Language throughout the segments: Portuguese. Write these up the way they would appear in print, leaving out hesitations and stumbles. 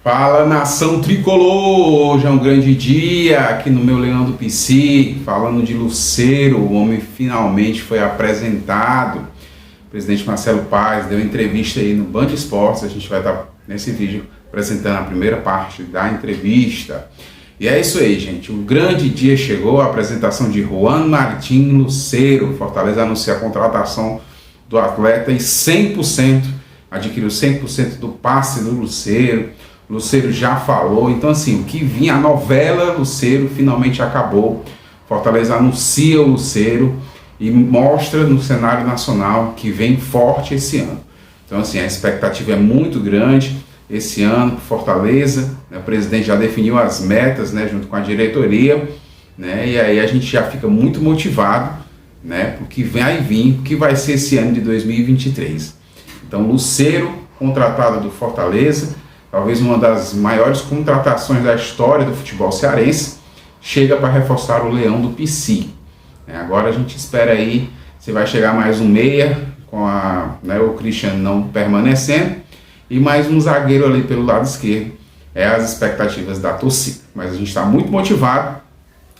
Fala, nação tricolor! Hoje é um grande dia aqui no meu Leão do PC, falando de Lucero. O homem finalmente foi apresentado. O presidente Marcelo Paes deu entrevista aí no Band Esportes. A gente vai estar nesse vídeo apresentando a primeira parte da entrevista. E é isso aí, gente. O grande dia chegou, a apresentação de Juan Martín Lucero. Fortaleza anuncia a contratação do atleta e 100%, adquiriu 100% do passe do Lucero. Lucero já falou, então assim, o que vinha, a novela Lucero finalmente acabou. Fortaleza anuncia o Lucero e mostra no cenário nacional que vem forte esse ano. Então assim, a expectativa é muito grande esse ano, Fortaleza, né, o presidente já definiu as metas, né, junto com a diretoria, né, e aí a gente já fica muito motivado, né, porque vai vir, o que vai ser esse ano de 2023. Então Lucero, contratado do Fortaleza, talvez uma das maiores contratações da história do futebol cearense, chega para reforçar o Leão do PC. Agora a gente espera aí se vai chegar mais um meia, com o Christian não permanecendo, e mais um zagueiro ali pelo lado esquerdo. É as expectativas da torcida. Mas a gente está muito motivado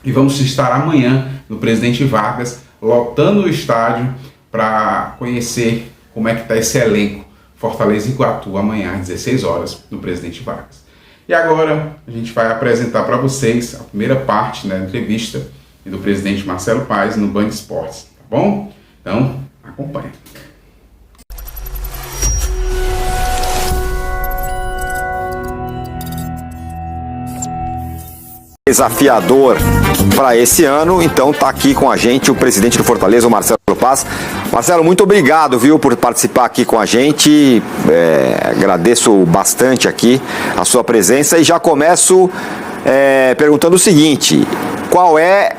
e vamos estar amanhã no Presidente Vargas, lotando o estádio para conhecer como é que está esse elenco. Fortaleza e Iguatu, amanhã às 16 horas, no Presidente Vargas. E agora a gente vai apresentar para vocês a primeira parte, né, da entrevista do presidente Marcelo Paes no Band Esportes, tá bom? Então, acompanha. Desafiador para esse ano, então tá aqui com a gente o presidente do Fortaleza, o Marcelo Paes. Marcelo, muito obrigado, viu, por participar aqui com a gente, agradeço bastante aqui a sua presença e já começo perguntando o seguinte: qual é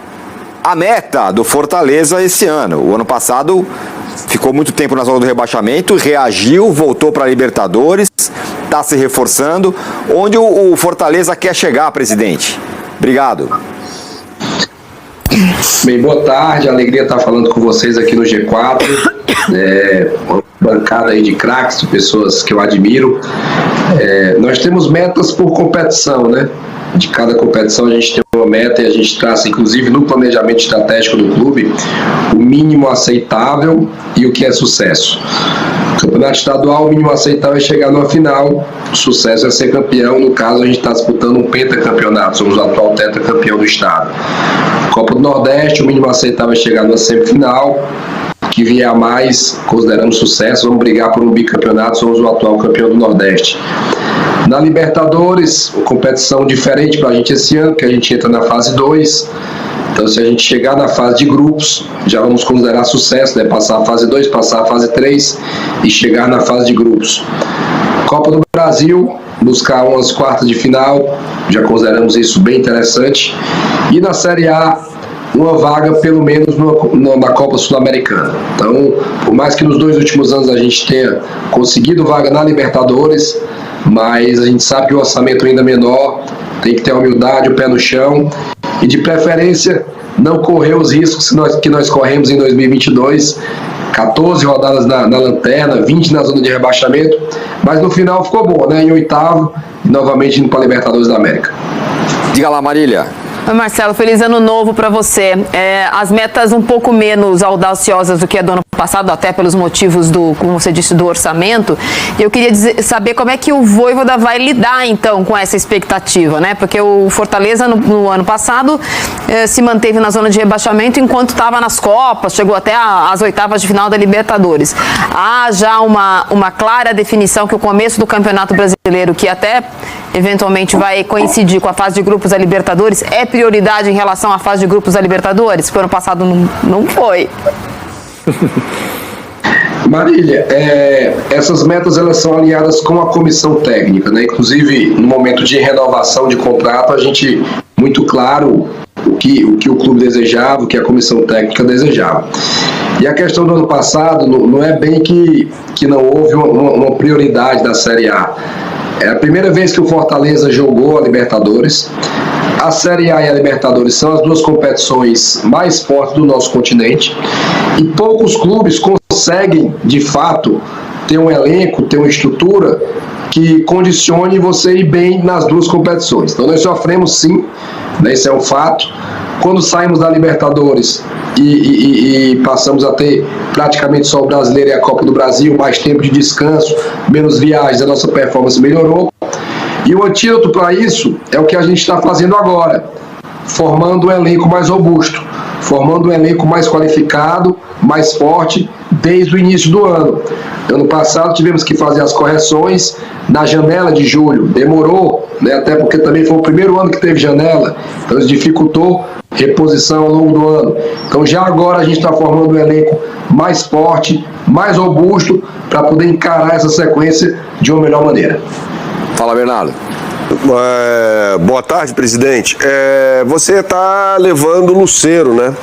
a meta do Fortaleza esse ano? O ano passado ficou muito tempo na zona do rebaixamento, reagiu, voltou para a Libertadores, está se reforçando. Onde o Fortaleza quer chegar, presidente? Obrigado. Bem, boa tarde, alegria estar falando com vocês aqui no G4, uma bancada aí de craques, de pessoas que eu admiro. Nós temos metas por competição, né? De cada competição a gente tem uma meta e a gente traça, inclusive no planejamento estratégico do clube, o mínimo aceitável e o que é sucesso. Campeonato estadual, o mínimo aceitável é chegar numa final, o sucesso é ser campeão. No caso, a gente está disputando um pentacampeonato, somos o atual tetracampeão do estado. Copa do Nordeste, o mínimo aceitável é chegar numa semifinal, que vier a mais, considerando sucesso, vamos brigar por um bicampeonato, somos o atual campeão do Nordeste. Na Libertadores, uma competição diferente para a gente esse ano, que a gente entra na fase 2. Então, se a gente chegar na fase de grupos, já vamos considerar sucesso, né? Passar a fase 2, passar a fase 3 e chegar na fase de grupos. Copa do Brasil, buscar umas quartas de final, já consideramos isso bem interessante. E na Série A, uma vaga pelo menos na Copa Sul-Americana. Então, por mais que nos 2 últimos anos a gente tenha conseguido vaga na Libertadores, mas a gente sabe que o orçamento ainda é menor, tem que ter a humildade, o pé no chão e, de preferência, não correr os riscos que nós corremos em 2022, 14 rodadas na lanterna, 20 na zona de rebaixamento, mas no final ficou bom, né? Em 8º, e novamente indo para a Libertadores da América. Diga lá, Marília. Oi, Marcelo, feliz ano novo para você. As metas um pouco menos audaciosas do que a do ano passado, até pelos motivos como você disse, do orçamento. Eu queria saber como é que o Vojvoda vai lidar, então, com essa expectativa, né? Porque o Fortaleza, no ano passado, se manteve na zona de rebaixamento enquanto estava nas Copas, chegou até as 8º de final da Libertadores. Há já uma clara definição que o começo do Campeonato Brasileiro, que até eventualmente vai coincidir com a fase de grupos da Libertadores, é prioridade em relação à fase de grupos da Libertadores? Porque ano passado não foi. Marília, essas metas elas são alinhadas com a comissão técnica, né? Inclusive, no momento de renovação de contrato, a gente, muito claro o que o clube desejava, o que a comissão técnica desejava. E a questão do ano passado não é bem que não houve uma prioridade da Série A. É a primeira vez que o Fortaleza jogou a Libertadores. A Série A e a Libertadores são as duas competições mais fortes do nosso continente e poucos clubes conseguem, de fato, ter um elenco, ter uma estrutura que condicione você ir bem nas duas competições. Então nós sofremos sim, né, isso é um fato. Quando saímos da Libertadores e passamos a ter praticamente só o Brasileiro e a Copa do Brasil, mais tempo de descanso, menos viagens, a nossa performance melhorou. E o antídoto para isso é o que a gente está fazendo agora, formando um elenco mais robusto, formando um elenco mais qualificado, mais forte, desde o início do ano. Ano passado tivemos que fazer as correções na janela de julho, demorou, né, até porque também foi o primeiro ano que teve janela, então isso dificultou reposição ao longo do ano. Então já agora a gente está formando um elenco mais forte, mais robusto, para poder encarar essa sequência de uma melhor maneira. Fala, Bernardo. Boa tarde, presidente. Você está levando o Lucero, né?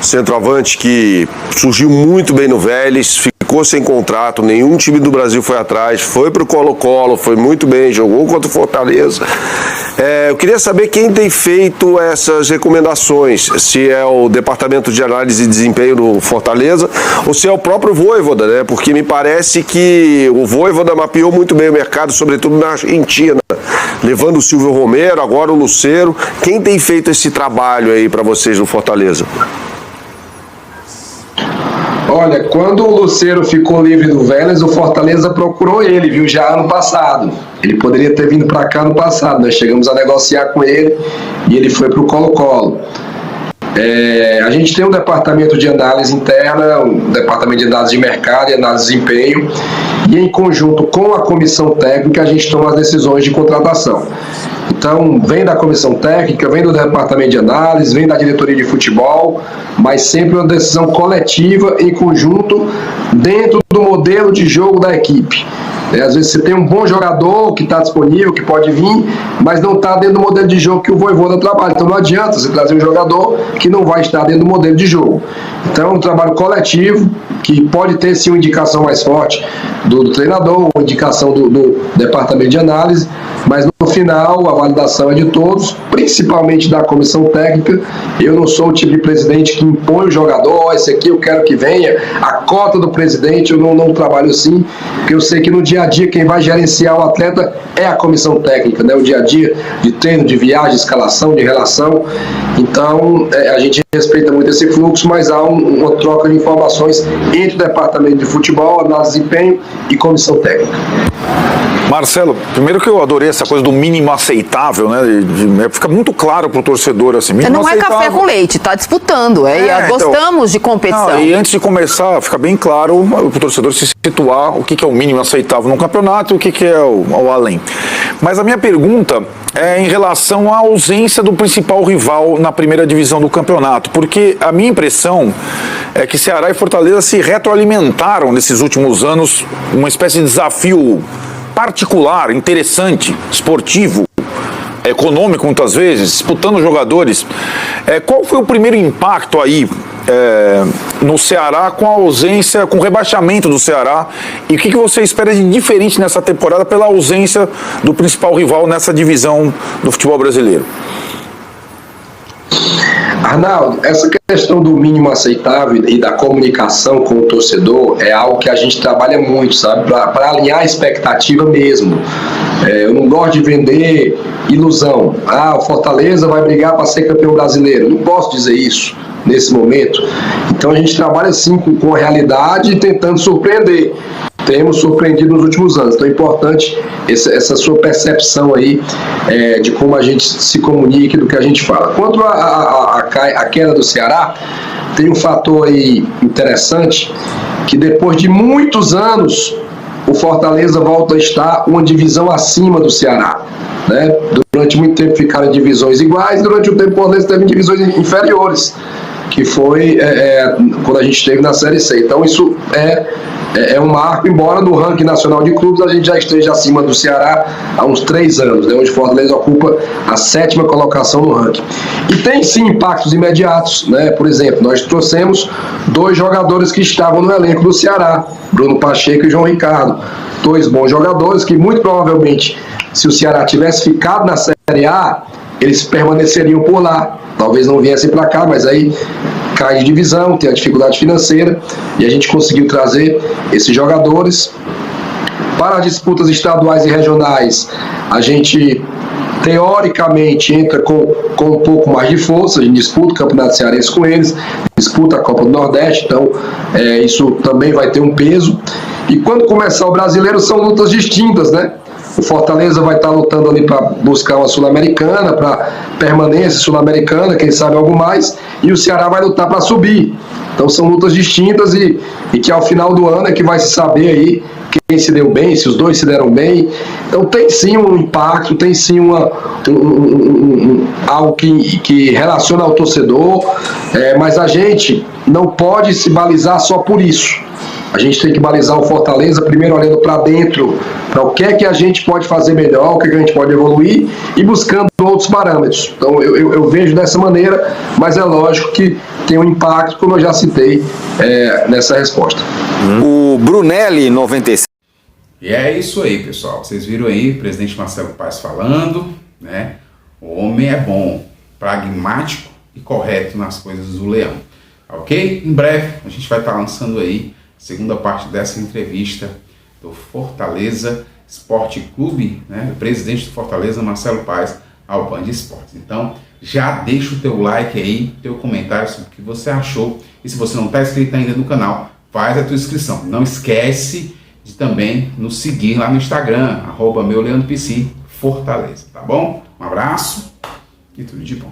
Centroavante que surgiu muito bem no Vélez, ficou sem contrato, nenhum time do Brasil foi atrás, foi para o Colo-Colo, foi muito bem, jogou contra o Fortaleza. Eu queria saber quem tem feito essas recomendações, se é o Departamento de Análise e Desempenho do Fortaleza ou se é o próprio Vojvoda, né? Porque me parece que o Vojvoda mapeou muito bem o mercado, sobretudo na Argentina, levando o Silvio Romero, agora o Lucero. Quem tem feito esse trabalho aí para vocês no Fortaleza? Olha, quando o Lucero ficou livre do Vélez, o Fortaleza procurou ele, viu, já ano passado. Ele poderia ter vindo para cá no passado, nós chegamos a negociar com ele e ele foi para o Colo-Colo. A gente tem um departamento de análise interna, um departamento de análise de mercado e análise de desempenho, e em conjunto com a comissão técnica a gente toma as decisões de contratação. Então, vem da comissão técnica, vem do departamento de análise, vem da diretoria de futebol, mas sempre uma decisão coletiva, em conjunto, dentro do modelo de jogo da equipe. Às vezes você tem um bom jogador que está disponível, que pode vir, mas não está dentro do modelo de jogo que o Vojvoda trabalha. Então não adianta você trazer um jogador que não vai estar dentro do modelo de jogo. Então é um trabalho coletivo, que pode ter sim uma indicação mais forte do treinador, uma indicação do departamento de análise, mas no final a validação é de todos, principalmente da comissão técnica. Eu não sou o tipo de presidente que impõe o jogador, esse aqui eu quero que venha, a cota do presidente, eu não trabalho assim, porque eu sei que no dia a dia quem vai gerenciar o atleta é a comissão técnica, né? O dia a dia de treino, de viagem, de escalação, de relação. Então a gente respeita muito esse fluxo, mas há uma troca de informações entre o departamento de futebol, análise de desempenho e comissão técnica. Marcelo, primeiro que eu adorei essa coisa do mínimo aceitável, né? Fica muito claro pro torcedor assim. Não é café com leite, tá disputando. Gostamos de competição. Não, e antes de começar, fica bem claro pro torcedor se situar o que é o mínimo aceitável no campeonato e o que é o além. Mas a minha pergunta é em relação à ausência do principal rival na primeira divisão do campeonato, porque a minha impressão é que Ceará e Fortaleza se retroalimentaram nesses últimos anos, uma espécie de desafio particular, interessante, esportivo, econômico muitas vezes, disputando jogadores. Qual foi o primeiro impacto aí no Ceará com a ausência, com o rebaixamento do Ceará, e o que você espera de diferente nessa temporada pela ausência do principal rival nessa divisão do futebol brasileiro? Arnaldo, essa questão do mínimo aceitável e da comunicação com o torcedor é algo que a gente trabalha muito, sabe? Para alinhar a expectativa mesmo. Eu não gosto de vender ilusão. O Fortaleza vai brigar para ser campeão brasileiro. Não posso dizer isso nesse momento. Então a gente trabalha assim com a realidade e tentando surpreender. Temos surpreendido nos últimos anos. Então é importante essa sua percepção aí de como a gente se comunica e do que a gente fala. Quanto a queda do Ceará, tem um fator aí interessante, que depois de muitos anos o Fortaleza volta a estar uma divisão acima do Ceará, né? Durante muito tempo ficaram em divisões iguais, durante um tempo o Fortaleza teve em divisões inferiores, que foi quando a gente esteve na Série C. Então isso é é um marco, embora no ranking nacional de clubes a gente já esteja acima do Ceará há uns 3 anos, né, onde Fortaleza ocupa a 7ª colocação no ranking. E tem sim impactos imediatos, né? Por exemplo, nós trouxemos 2 jogadores que estavam no elenco do Ceará, Bruno Pacheco e João Ricardo, 2 bons jogadores que muito provavelmente, se o Ceará tivesse ficado na Série A, eles permaneceriam por lá, talvez não viessem para cá, mas aí cai de divisão, tem a dificuldade financeira, e a gente conseguiu trazer esses jogadores. Para as disputas estaduais e regionais, a gente teoricamente entra com um pouco mais de força, a gente disputa o Campeonato Cearense com eles, disputa a Copa do Nordeste, então isso também vai ter um peso. E quando começar o Brasileiro, são lutas distintas, né? O Fortaleza vai estar lutando ali para buscar uma Sul-Americana, para permanência Sul-Americana, quem sabe algo mais, e o Ceará vai lutar para subir. Então são lutas distintas e que ao final do ano é que vai se saber aí quem se deu bem, se os dois se deram bem. Então tem sim um impacto, tem sim algo que relaciona ao torcedor, mas a gente não pode se balizar só por isso. A gente tem que balizar o Fortaleza, primeiro olhando para dentro, para o que é que a gente pode fazer melhor, o que é que a gente pode evoluir e buscando outros parâmetros. Então eu vejo dessa maneira, mas é lógico que tem um impacto, como eu já citei nessa resposta. O Brunelli 96. E é isso aí, pessoal. Vocês viram aí o presidente Marcelo Paes falando, né? O homem é bom, pragmático e correto nas coisas do Leão. Ok? Em breve a gente vai estar lançando aí a segunda parte dessa entrevista do Fortaleza Esporte Clube, né? O presidente do Fortaleza, Marcelo Paes, ao Band Esportes. Então, já deixa o teu like aí, teu comentário sobre o que você achou. E se você não está inscrito ainda no canal, faz a tua inscrição. Não esquece de também nos seguir lá no Instagram, @meuleandropc Fortaleza, tá bom? Um abraço e tudo de bom.